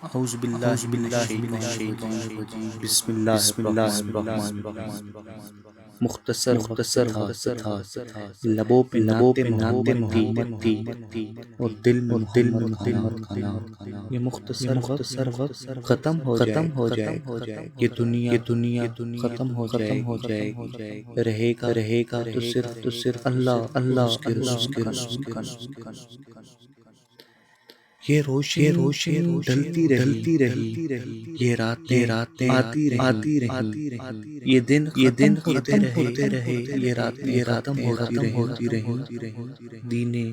اعوذ باللہ من الشیطان الرجیم بسم اللہ الرحمن الرحیم۔ مختصر وقت تھا، لبوں پہ نعت محمد تھی اور دل میں محمد کا نام۔ یہ مختصر وقت ختم ہو جائے، یہ دنیا ختم ہو جائے گی، رہے گا تو صرف اللہ اور اس کے رسول کا نام۔ یہ روشنی ڈھلتی رہی، یہ راتیں آتی رہی، یہ دن ہوتے رہے، یہ راتیں ختم ہوتی رہی۔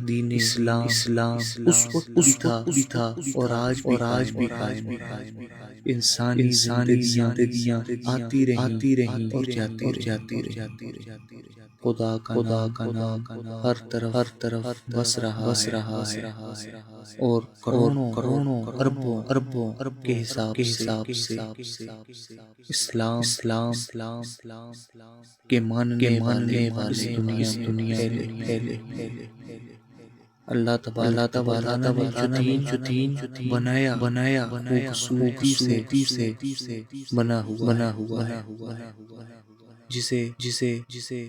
دین اسلام اس وقت بھی تھا اور آج بھی قائم ہے۔ انسانی زندگیاں آتی رہیں اور جاتی رہیں۔ خدا کا نام ہر طرف بس رہا ہے اور کروڑوں اربوں کے حساب سے اسلام کے ماننے والے دنیا پھیلے۔ اللہ تعالیٰ نے جو دین بنایا خوبصورتی سے بنا ہوا ہے، جسے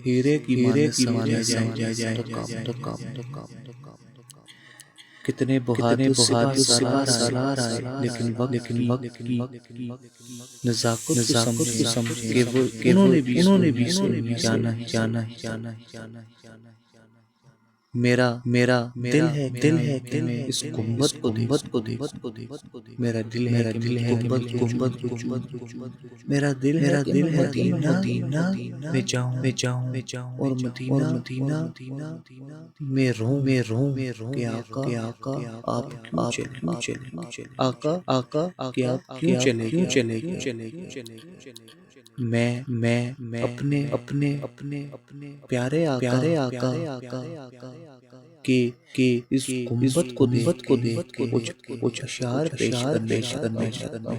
ہیرے کی سمجھا جائے تو کام۔ کتنے بہادر سالار آئے، لیکن وقت کی نزاکت کو سمجھے کہ انہوں نے بھی جانا ہی۔ میرا دل ہے کہ میں اس گنبد کو دیکھ، میرا دل ہے کہ میں گنبد کو چوموں، میرا دل ہے کہ مدینہ میں جاؤں اور مدینہ میں رہوں کہ آقا آپ کیوں چلے، آقا کہ آپ کیوں چلے گئے۔ میں اپنے پیارے آقا کہ اس گنبد کو دیکھ کے کچھ اشعار پیش کرنا چاہتا ہوں۔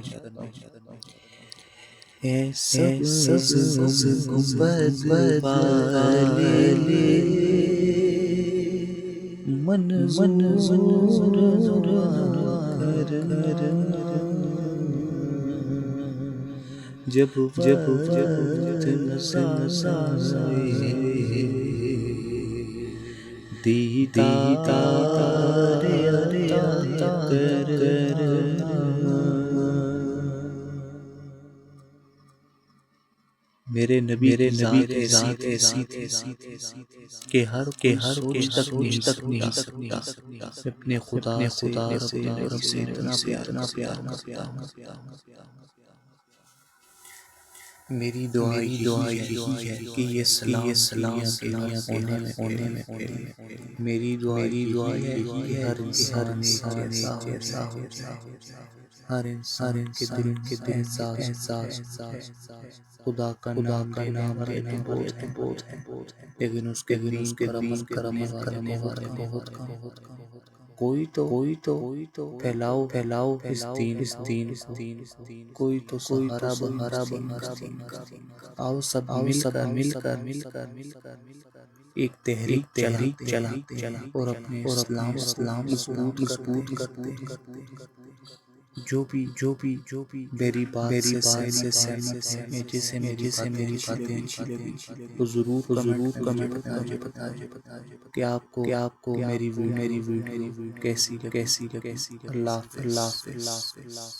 اے سبز گنبد والے منظور کر، جب وقت نظر آئے دیدار عطا کرنا۔ میرے نبی ذات ایسی تھی کہ ہر سوچ تک نہیں سکتا، اپنے خدا سے اتنا پیار کرتا ہوں۔ میری دعا یہی ہے کہ یہ سلام دنیا کونے میں پھیلے۔ میری دعا یہی ہے ہر انسان جیسا ہو جائے، ہر انسان کے دل احساس خدا کا نام لیتے بہت ہیں، لیکن اس کے دین پر عمل کرنے والے بہت کم۔ کوئی تو پھیلاؤ اس دین کو، کوئی تو سہارا بن اس دین کا۔ آؤ سب مل کر ایک تحریک چلاتے اور اپنے اسلام مضبوط کرتے ہیں۔ جو بھی میری بات سے سہمت ہے، جسے میری باتیں اچھی لگی، وہ ضرور کمنٹ مجھے بتائے کہ آپ کو میری ویڈیو کیسی لگی۔ اللہ حافظ۔